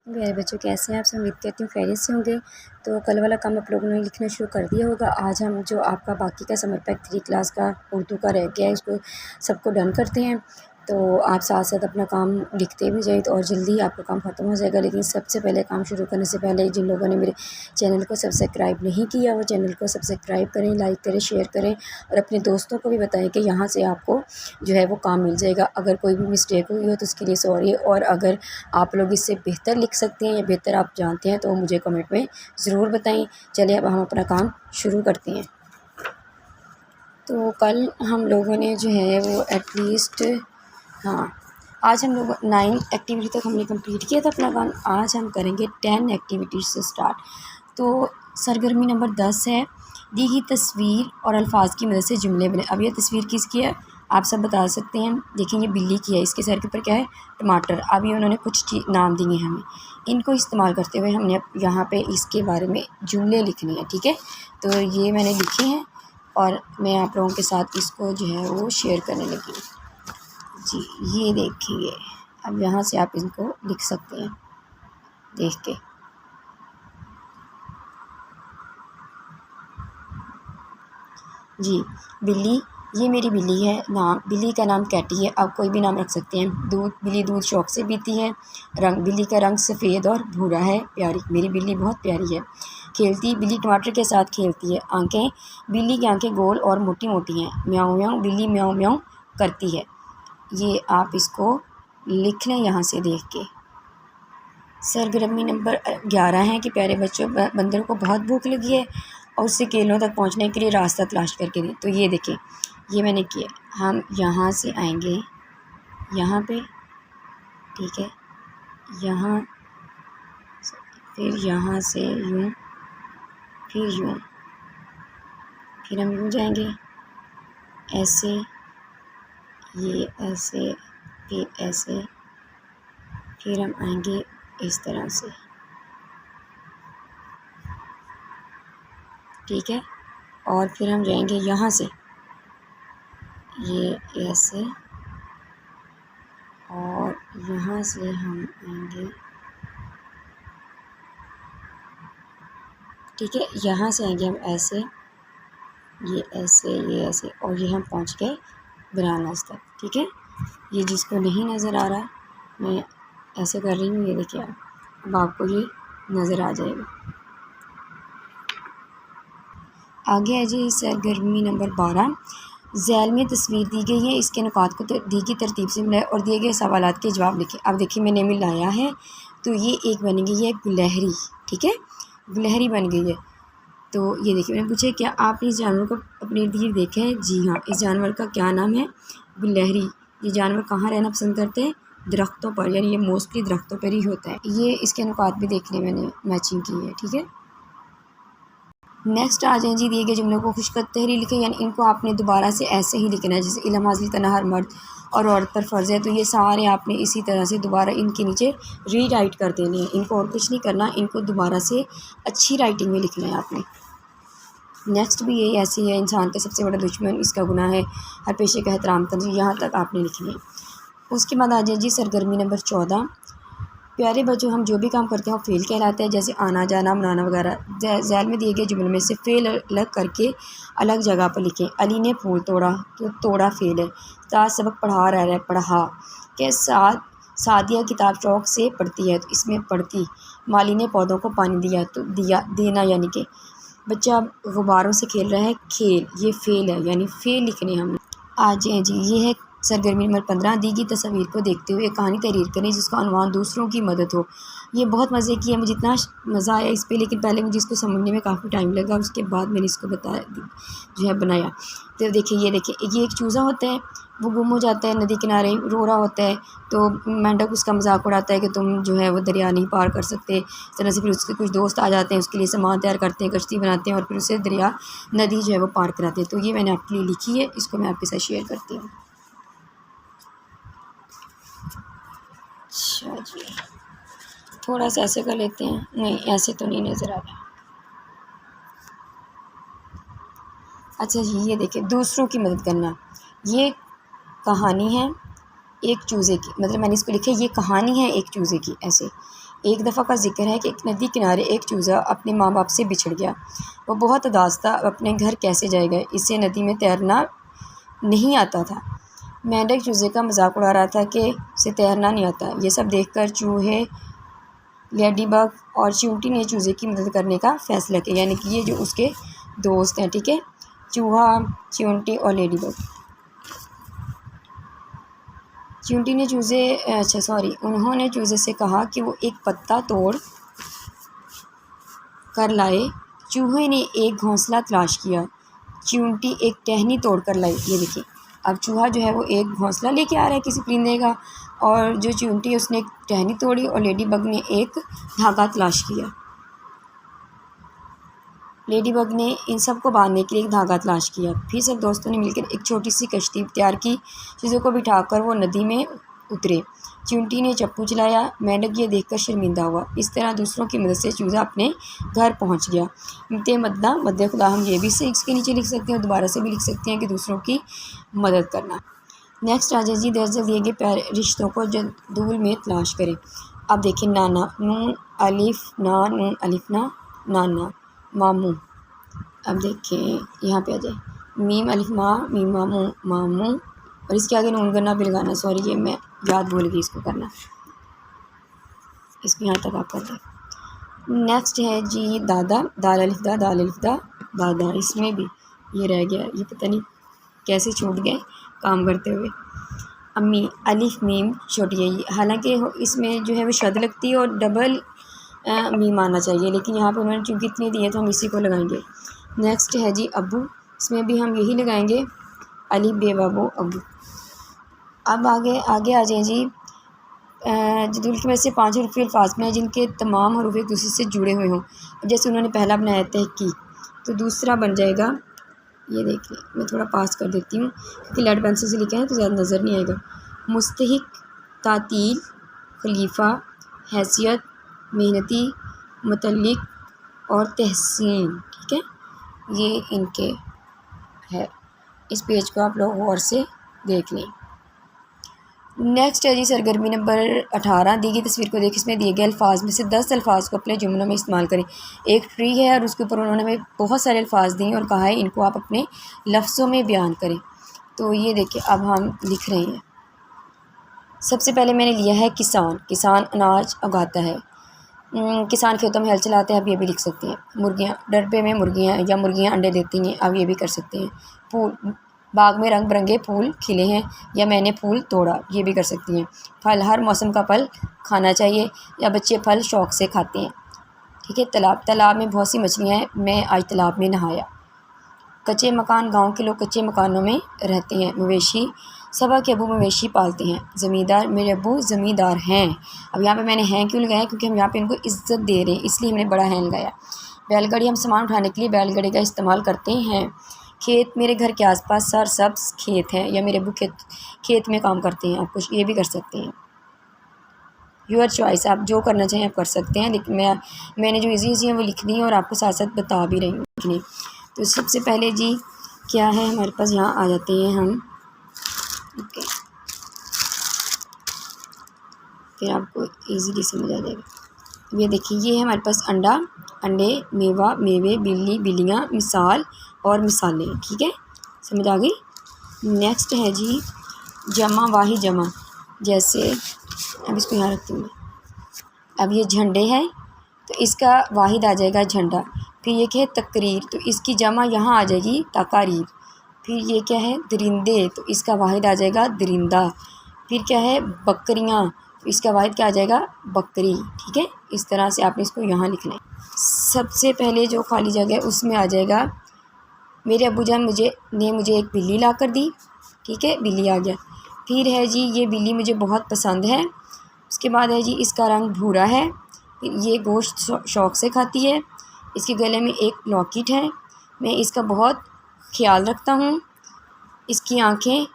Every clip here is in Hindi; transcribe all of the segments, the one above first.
मेरे बच्चों कैसे हैं आप सब? उम्मीद करती हूँ खैरियत से होंगे। तो कल वाला काम आप लोगों ने लिखना शुरू कर दिया होगा। आज हम जो आपका बाकी का समर पैक 3 क्लास का उर्दू का रह गया है उसको सबको डन करते हैं। तो आप साथ साथ अपना काम लिखते भी जाइए तो और जल्दी आपका काम ख़त्म हो जाएगा। लेकिन सबसे पहले काम शुरू करने से पहले जिन लोगों ने मेरे चैनल को सब्सक्राइब नहीं किया वो चैनल को सब्सक्राइब करें, लाइक करें, शेयर करें और अपने दोस्तों को भी बताएं कि यहाँ से आपको जो है वो काम मिल जाएगा। अगर कोई भी मिस्टेक हुई हो तो उसके लिए सॉरी, और अगर आप लोग इससे बेहतर लिख सकते हैं या बेहतर आप जानते हैं तो मुझे कमेंट में ज़रूर बताएं। चलिए अब हम अपना काम शुरू करते हैं। तो कल हम लोगों ने जो है वो एटलीस्ट आज हम लोग 9 एक्टिविटी तक हमने कंप्लीट किया था अपना काम। आज हम करेंगे 10 एक्टिविटीज़ से स्टार्ट। तो सरगर्मी नंबर 10 है, दी गई तस्वीर और अल्फाज की मदद से जुमले बने। अब ये तस्वीर किसकी है आप सब बता सकते हैं। देखिए ये बिल्ली की है, इसके सर के ऊपर क्या है, टमाटर। अब ये उन्होंने कुछ नाम दिए हैं हमें, इनको इस्तेमाल करते हुए हमने यहाँ पे इसके बारे में जुमले लिखने हैं। ठीक है, तो ये मैंने लिखे हैं और मैं आप लोगों के साथ इसको जो है वो शेयर करने लगी जी। ये देखिए, अब यहाँ से आप इनको लिख सकते हैं देख के। जी, बिल्ली, ये मेरी बिल्ली है। नाम, बिल्ली का नाम कैटी है। आप कोई भी नाम रख सकते हैं। दूध, बिल्ली दूध शौक़ से पीती है। रंग, बिल्ली का रंग सफ़ेद और भूरा है। प्यारी, मेरी बिल्ली बहुत प्यारी है। खेलती, बिल्ली टमाटर के साथ खेलती है। आँखें, बिल्ली की आँखें गोल और मोटी मोटी हैं। म्याऊं म्याऊं, बिल्ली म्याऊं म्याऊं करती है। ये आप इसको लिख लें यहाँ से देख के। सरगर्मी नंबर 11 है कि प्यारे बच्चों, बंदर को बहुत भूख लगी है और उससे केलों तक पहुँचने के लिए रास्ता तलाश करके दें। तो ये देखिए, ये मैंने किया। हम यहाँ से आएंगे यहाँ पे, ठीक है, यहाँ, फिर यहाँ से यूँ, फिर यूँ, फिर हम यूँ जाएंगे ऐसे, ये ऐसे, फिर ऐसे, फिर हम आएंगे इस तरह से। ठीक है, और फिर हम जाएंगे यहाँ से, ये ऐसे, और यहाँ से हम आएंगे, ठीक है, यहाँ से आएंगे हम ऐसे, ये ऐसे, ये ऐसे, और ये हम पहुँच गए बनानास तक। ठीक है, ये जिसको नहीं नज़र आ रहा मैं ऐसे कर रही हूँ, ये देखिए आप, अब आपको ये नज़र आ जाएगा। आगे है जी सरगर्मी नंबर 12। झैल में तस्वीर दी गई है, इसके नुकात को दी गई तरतीब से मिलाएं और दिए गए सवालात के जवाब लिखें। अब देखिए मैंने मिलाया है तो ये एक बन गई है गुलहरी। ठीक है, गुलहरी बन गई है। तो ये देखिए मैंने पूछा क्या आपने इस जानवर को अपने इर्द गिर्द देखा है? जी हाँ, इस जानवर का क्या नाम है? गुलहरी। ये जानवर कहाँ रहना पसंद करते हैं? दरख्तों पर, यानी ये मोस्टली दरख्तों पर ही होता है। ये इसके नुकात भी देखने मैंने मैचिंग की है। ठीक है, नेक्स्ट आ जाए जी, दिए गए जुमलों को खुशखत तहरीर लिखें, यानी इनको आपने दोबारा से ऐसे ही लिखना है जैसे इल्म हासिल करना हर मर्द और औरत पर फ़र्ज़ है। तो ये सारे आपने इसी तरह से दोबारा इनके नीचे रीराइट कर देने हैं। इनको और कुछ नहीं करना, इनको दोबारा से अच्छी राइटिंग में लिखना है आपने। नेक्स्ट भी यही ऐसी है, इंसान का सबसे बड़ा दुश्मन इसका गुनाह है, हर पेशे का एहतराम करना, यहाँ तक आपने लिखना है। उसके बाद आ जाए जी सरगर्मी नंबर 14। प्यारे बच्चों, हम जो भी काम करते हैं वो फ़ेल कहलाता है, जैसे आना जाना बनाना वगैरह। झैल में दिए गए जुमले में से फ़ेल अलग करके अलग जगह पर लिखें। अली ने फूल तोड़ा, तो तोड़ा फ़ेल है। ताज सबक पढ़ा रहा है, पढ़ा। के साथ सादिया किताब शौक़ से पढ़ती है, तो इसमें पढ़ती। माली ने पौधों को पानी दिया, तो दिया, देना यानी कि। बच्चा गुब्बारों से खेल रहा है, खेल, ये फ़ेल है, यानी फ़ेल लिखने हमने। आज जी ये है सरगर्मी नंबर 15। दी गई तस्वीर को देखते हुए कहानी तहरीर करें जिसका उन्वान दूसरों की मदद हो। ये बहुत मज़े की है, मुझे इतना मज़ा आया इस पे, लेकिन पहले मुझे इसको समझने में काफ़ी टाइम लगा, उसके बाद मैंने इसको बताया जो है बनाया। तो देखिए, ये देखिए, ये एक चूज़ा होता है, वो गुम हो जाता है नदी किनारे, रो रहा होता है। तो मेंढक उसका मजाक उड़ाता है कि तुम जो है वो दरिया नहीं पार कर सकते। इस तरह से फिर उसके कुछ दोस्त आ जाते हैं, उसके लिए सामान तैयार करते हैं, कश्ती बनाते हैं और फिर उसे दरिया नदी जो है वो पार कराते हैं। तो ये मैंने आपके लिए लिखी है, इसको मैं आपके साथ शेयर करती हूँ। अच्छा जी, थोड़ा सा ऐसे कर लेते हैं, नहीं ऐसे तो नहीं नज़र आ रहा। अच्छा जी, ये देखिए, दूसरों की मदद करना। ये कहानी है एक चूज़े की, मतलब मैंने इसको लिखा है ये कहानी है एक चूज़े की, ऐसे। एक दफ़ा का जिक्र है कि एक नदी किनारे एक चूज़ा अपने माँ बाप से बिछड़ गया। वो बहुत उदास था, अपने घर कैसे जाएगा, इसे नदी में तैरना नहीं आता था। मेंढक चूज़े का मजाक उड़ा रहा था कि उसे तैरना नहीं आता। ये सब देखकर चूहे, लेडीबग और चींटी ने चूज़े की मदद करने का फ़ैसला किया, यानी कि ये जो उसके दोस्त हैं, ठीक है, चूहा, चींटी और लेडीबग। चींटी ने उन्होंने चूज़े से कहा कि वो एक पत्ता तोड़ कर लाए। चूहे ने एक घोंसला तलाश किया, चींटी एक टहनी तोड़ कर लाई। ये देखिए, अब चूहा जो है वो एक घोंसला लेके आ रहा है किसी परिंदे का, और जो चींटी है उसने एक टहनी तोड़ी, और लेडीबग ने एक धागा तलाश किया। लेडीबग ने इन सब को बांधने के लिए एक धागा तलाश किया। फिर सब दोस्तों ने मिलकर एक छोटी सी कश्ती तैयार की। चीज़ों को बिठाकर वो नदी में उतरे। चींटी ने चप्पू चलाया। मेंढक ये देखकर शर्मिंदा हुआ। इस तरह दूसरों की मदद से चूज़ा अपने घर पहुंच गया। मिलते मद्दा मद्दे खुदा, हम ये भी से इसके नीचे लिख सकते हैं और दोबारा से भी लिख सकते हैं कि दूसरों की मदद करना। नेक्स्ट राजा जी, दरअसल दिए गए प्यारे रिश्तों को जदूल में तलाश करें। अब देखिए, नाना, नून अलिफ ना, नून अलिफ ना, नाना, मामू। अब देखिए यहाँ पे आ जाए, मीम अलिफ माँ, मीम मामू, मामू, और इसके आगे नून करना फिर लगाना। सॉरी, ये मैं याद भूल गई इसको करना। इसको यहाँ तक आप कर दें। नेक्स्ट है जी दादा, दाल अलिफ दा, दाल अलिफ दा, दादा। इसमें भी ये रह गया, ये पता नहीं कैसे छूट गए काम करते हुए। अम्मी, अलिफ मीम छोटी है, हालांकि इसमें जो है वो शद लगती है और डबल मीम आना चाहिए, लेकिन यहाँ पर उन्होंने चूँकि इतनी दी है तो हम इसी को लगाएंगे। नेक्स्ट है जी अबू, इसमें भी हम यही लगाएंगे, अलिफ बे बाबू अबू। अब आगे आ जाए जी, जदूल की वजह से 5 हरूफ़ी अल्फाज में जिनके तमाम हरूफ एक दूसरे से जुड़े हुए हों। जैसे उन्होंने पहला बनाया तहकीक, तो दूसरा बन जाएगा, ये देखिए मैं थोड़ा पास कर देती हूँ क्योंकि लेड पेंसिल से लिखा है तो ज़्यादा नज़र नहीं आएगा। मुस्तहिक, तातील, खलीफा, हैसियत, मेहनती, मुतल्लिक और तहसीन, ठीक है, ये इनके है। इस पेज को आप लोग गौर से देख लें। नेक्स्ट है जी सरगर्मी नंबर 18। दी गई तस्वीर को देख, इसमें दिए गए अल्फाज में से 10 अल्फाज को अपने जुमलों में इस्तेमाल करें। एक ट्री है और उसके ऊपर उन्होंने हमें बहुत सारे अल्फाज दिए और कहा है इनको आप अपने लफ्ज़ों में बयान करें। तो ये देखिए अब हम लिख रहे हैं। सबसे पहले मैंने लिया है किसान। किसान अनाज उगाता है। किसान खेतों में हल चलाते हैं, आप ये भी लिख सकते हैं। मुर्गियाँ, डरबे में मुर्गियाँ या मुर्गियाँ अंडे देती हैं, आप ये भी कर सकते हैं। फूल, बाग में रंग बिरंगे फूल खिले हैं, या मैंने फूल तोड़ा, ये भी कर सकती हैं। फल, हर मौसम का फल खाना चाहिए, या बच्चे फल शौक़ से खाते हैं, ठीक है। तालाब, तालाब में बहुत सी मछलियाँ हैं, मैं आज तालाब में नहाया। कच्चे मकान, गांव के लोग कच्चे मकानों में रहते हैं। मवेशी, सबा के अबू मवेशी पालते हैं। ज़मींदार, मेरे अबू ज़मींदार हैं। अब यहाँ पे मैंने हैं क्यों लगाया, क्योंकि हम यहाँ पे इनको इज़्ज़त दे रहे हैं, इसलिए हमने बड़ा हैं लगाया। बैलगाड़ी, हम सामान उठाने के लिए बैलगाड़ी का इस्तेमाल करते हैं। खेत, मेरे घर के आसपास सरसब्ज़ खेत हैं, या मेरे अबू खेत में काम करते हैं, आप कुछ ये भी कर सकते हैं। योर चॉइस, आप जो करना चाहें आप कर सकते हैं, लेकिन मैंने जो ईजी हैं वो लिख दी हैं और आपको साथ साथ बता भी रही हूँ लिखने। तो सबसे पहले जी क्या है हमारे पास, यहाँ आ जाते हैं हम, ओके, फिर आपको इजीली समझ आ जाएगा। ये देखिए, ये है हमारे पास अंडा, अंडे, मेवा, मेवे, बिल्ली, बिल्लियाँ, मिसाल और मिसालें, ठीक है, समझ आ गई। नेक्स्ट है जी जमा, वाही जमा, जैसे अब इसको यहाँ रखती हूँ। अब ये झंडे हैं तो इसका वाहिद आ जाएगा झंडा। फिर ये क्या है तकरीर, तो इसकी जमा यहाँ आ जाएगी तकारीर। फिर ये क्या है दरिंदे, तो इसका वाहिद आ जाएगा दरिंदा। फिर क्या है बकरियाँ, तो इसका वाहिद क्या आ जाएगा बकरी, ठीक है। इस तरह से आपने इसको यहाँ लिखना है। सबसे पहले जो खाली जगह है उसमें आ जाएगा मेरे अब्बूजान मुझे एक बिल्ली ला कर दी, ठीक है, बिल्ली आ गया। फिर है जी ये बिल्ली मुझे बहुत पसंद है। उसके बाद है जी इसका रंग भूरा है। फिर ये गोश्त शौक़ से खाती है। इसके गले में एक लॉकेट है, मैं इसका बहुत ख्याल रखता हूँ। इसकी आँखें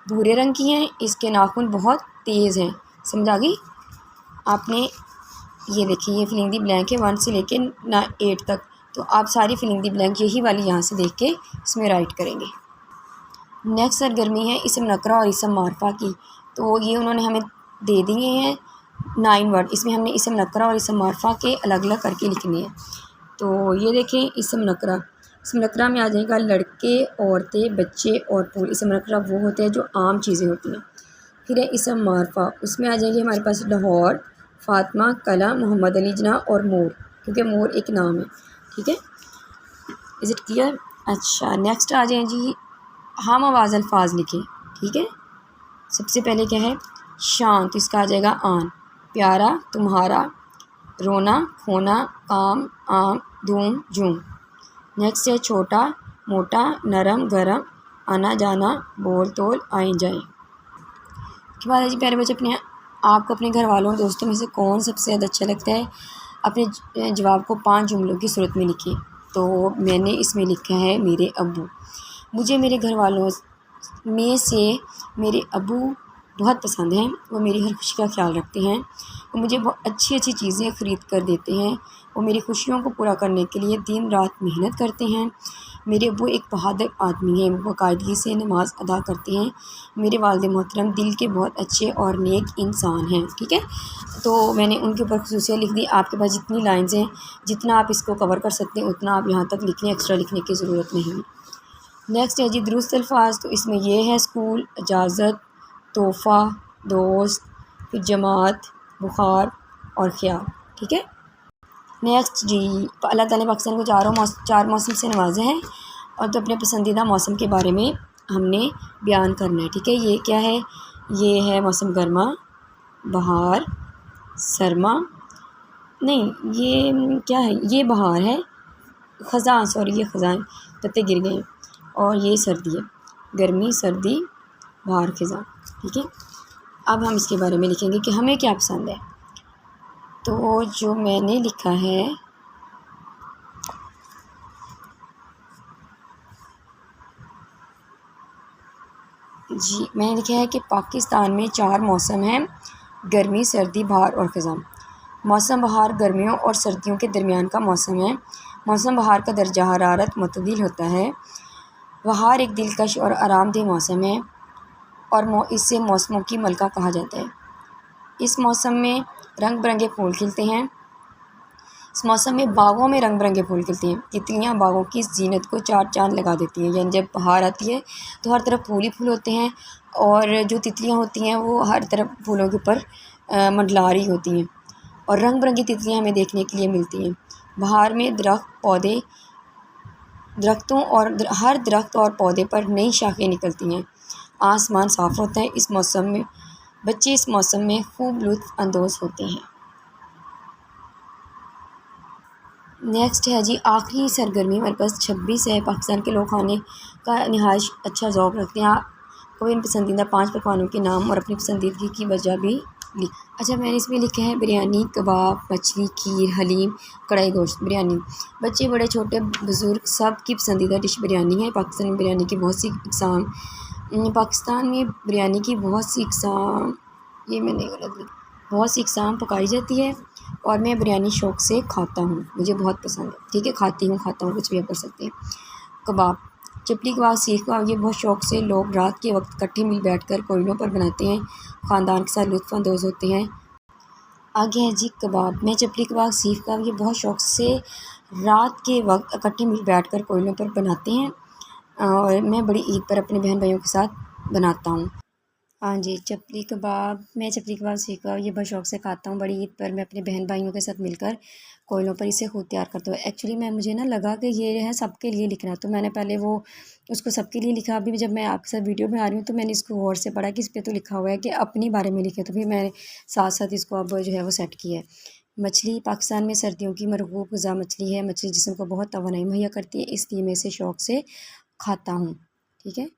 भूरे रंग की हैं, इसके नाखून बहुत तेज़ हैं। समझ आ गई आपने। ये देखिए ये फिलिंग दी ब्लैंक है 1 से लेके 8 तक, तो आप सारी फिलिंग दी ब्लैंक यही वाली यहाँ से देख के इसमें राइट करेंगे। नेक्स्ट सरगर्मी है इसम नकरा और इसम मारफा की। तो ये उन्होंने हमें दे दिए हैं 9 वर्ड, इसमें हमने इसम नकरा और इसम मारफा के अलग अलग करके लिखने हैं। तो ये देखें, इसम नकरा में आ जाएगा लड़के, औरतें, बच्चे और फूल। इसम नकरा वो होते हैं जो आम चीज़ें होती हैं। फिर है इसम मारफा, उसमें आ जाएंगे हमारे पास लाहौर, फ़ातिमा, कला, मोहम्मद अली जना और मोर, क्योंकि मोर एक नाम है। ठीक है, इज़ इट क्लियर? अच्छा, नेक्स्ट आ जाए जी, हम आवाज़ अल्फाज लिखें। ठीक है, सबसे पहले क्या है, शांत, इसका आ जाएगा आन। प्यारा, तुम्हारा। रोना, खोना, काम, आम, धूम, झूम। नेक्स्ट है छोटा, मोटा, नरम, गरम, आना जाना, बोल तोल, आए जाए। उसके बाद है जी प्यारे बच्चे, अपने आपको अपने घर वालों और दोस्तों में से कौन सबसे ज़्यादा अच्छा लगता है, अपने जवाब को 5 जुमलों की सूरत में लिखिए। तो मैंने इसमें लिखा है मेरे अब्बू। मुझे मेरे घर वालों में से मेरे अब्बू बहुत पसंद हैं। वो मेरी हर खुशी का ख्याल रखते हैं। वो मुझे बहुत अच्छी अच्छी चीज़ें ख़रीद कर देते हैं। वो मेरी खुशियों को पूरा करने के लिए दिन रात मेहनत करते हैं। मेरे अब्बू एक बहादुर आदमी हैं, वो बाकायदगी से नमाज़ अदा करते हैं। मेरे वालिद मोहतरम दिल के बहुत अच्छे और नेक इंसान हैं। ठीक है, तो मैंने उनके ऊपर ख़ुसूसियत लिख दी। आपके पास जितनी लाइन्स हैं, जितना आप इसको कवर कर सकते हैं उतना आप यहाँ तक लिख लें, एक्स्ट्रा लिखने की ज़रूरत नहीं है। नेक्स्ट है जी दुरुस्त अल्फाज। तो इसमें ये है स्कूल, इजाज़त, तोहफ़ा, दोस्त, फिर जमात, बुखार और ख्याल। ठीक है, नेक्स्ट जी, अल्लाह ताला ने पाकिस्तान को चार मौसम से नवाजा है, और तो अपने पसंदीदा मौसम के बारे में हमने बयान करना है। ठीक है, ये क्या है, ये है मौसम गर्मा, बहार, सरमा, नहीं ये क्या है, ये बहार है, ख़ज़ां, सॉरी ये ख़ज़ां, पत्ते गिर गए, और ये सर्दी है, गर्मी, सर्दी, बहार, ख़ज़ां। ठीक है, अब हम इसके बारे में लिखेंगे कि हमें क्या पसंद है। तो जो मैंने लिखा है, जी मैंने लिखा है कि पाकिस्तान में 4 मौसम हैं, गर्मी, सर्दी, बहार और ख़ज़ां। मौसम बहार गर्मियों और सर्दियों के दरमियान का मौसम है। मौसम बहार का दर्जा हरारत मतदिल होता है। बहार एक दिलकश और आरामदेह मौसम है, और इसे मौसमों की मलका कहा जाता है। इस मौसम में रंग बिरंगे फूल खिलते हैं। इस मौसम में बागों में रंग बिरंगे फूल खिलते हैं। तितलियां बागों की जीनत को 4 चाँद लगा देती हैं। यानी जब बहार आती है तो हर तरफ फूल ही फूल होते हैं, और जो तितलियां होती हैं वो हर तरफ फूलों के ऊपर मंडला रही होती हैं, और रंग बिरंगी तितलियां हमें देखने के लिए मिलती हैं। बहार में दरख्तों और हर दरख्त और पौधे पर नई शाखें निकलती हैं। आसमान साफ़ होता है। इस मौसम में बच्चे इस मौसम में खूब लुत्फ़ अंदोज़ होते हैं। नेक्स्ट है जी आखिरी सरगर्मी, हमारे पास 26 है। पाकिस्तान के लोग खाने का नहायत अच्छा ज़ौक़ रखते हैं। आपको इन पसंदीदा 5 पकवानों के नाम और अपनी पसंदीदगी की वजह भी लिख। अच्छा, मैंने इसमें लिखा है बिरयानी, कबाब, मछली, खीर, हलीम, कढ़ाई गोश्त। बिरयानी बच्चे बड़े छोटे बुज़ुर्ग सब की पसंदीदा डिश बिरयानी है। पाकिस्तान में बिरयानी की बहुत सी इकसाम, ये मैंने गलत लिखा, बहुत सी इकसाम पकाई जाती है, और मैं बिरयानी शौक़ से खाता हूँ, मुझे बहुत पसंद है। ठीक है, खाती हूँ, खाता हूँ, कुछ भी आप कर सकते हैं। कबाब, चपली कबाब, सीख कबाब, ये बहुत शौक़ से लोग रात के वक्त इकट्ठे मिल बैठकर कोयलों पर बनाते हैं, ख़ानदान के साथ लुत्फ़ अंदोज़ होते हैं। आगे है जी कबाब में चपली कबाब, सीख कबाब, ये बहुत शौक़ से रात के वक्त इकट्ठे मिल बैठकर कोयलों पर बनाते हैं, और मैं बड़ी ईद पर अपने बहन भाइयों के साथ बनाता हूँ। हाँ जी, चपली कबाब, मैं चपली कबाब, सीख कबाब, ये बहुत शौक़ से खाता हूँ। बड़ी ईद पर मैं अपने बहन भाइयों के साथ मिलकर कोयलों पर इसे खुद तैयार करता हूँ। एक्चुअली मुझे ना लगा कि ये है सबके लिए लिखना, तो मैंने पहले वो उसको सबके लिए लिखा। अभी जब मैं आपके साथ वीडियो में आ रही हूँ तो मैंने इसको गौर से पढ़ा कि इस पर तो लिखा हुआ है कि अपने बारे में लिखे, तो फिर मैंने साथ साथ इसको अब जो है वो सेट किया है। मछली, पाकिस्तान में सर्दियों की मरगूब ग़िज़ा मछली है। मछली जिस्म को बहुत तवानाई मुहैया करती है, इसलिए मैं इसे शौक़ से खाता हूँ। ठीक है,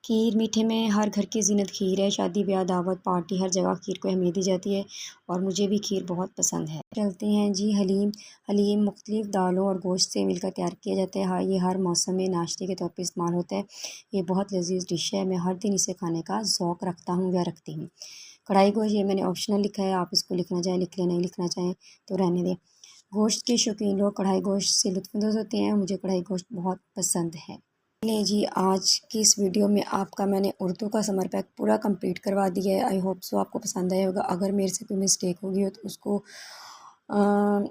खीर, मीठे में हर घर की ज़ीनत खीर है। शादी ब्याह, दावत, पार्टी, हर जगह खीर को अहमियत दी जाती है, और मुझे भी खीर बहुत पसंद है। चलते हैं जी हलीम। हलीम मुख्तलिफ़ दालों और गोश्त से मिलकर तैयार किया जाता है। हाँ, ये हर मौसम में नाश्ते के तौर पर इस्तेमाल होता है। ये बहुत लजीज़ डिश है, मैं हर दिन इसे खाने का ज़ौक़ रखता हूँ या रखती हूँ। कढ़ाई गोश्त, ये मैंने ऑप्शनल लिखा है, आप इसको लिखना चाहें लिख लें, नहीं लिखना चाहें तो रहने दें। गोश्त के शौकीन लोग कढ़ाई गोश्त से लुत्फ़ अंदोज़ होते हैं। मुझे कढ़ाई गोश्त बहुत पसंद है। चलिए जी, आज की इस वीडियो में आपका मैंने उर्दू का समर पैक पूरा कंप्लीट करवा दिया है। आई होप सो आपको पसंद आया होगा। अगर मेरे से कोई मिस्टेक होगी हो तो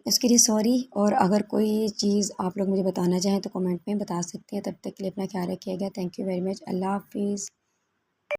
उसके लिए सॉरी। और अगर कोई चीज़ आप लोग मुझे बताना चाहें तो कमेंट में बता सकते हैं। तब तक के लिए अपना ख्याल रखिएगा। Thank you very much. अल्लाह हाफिज़।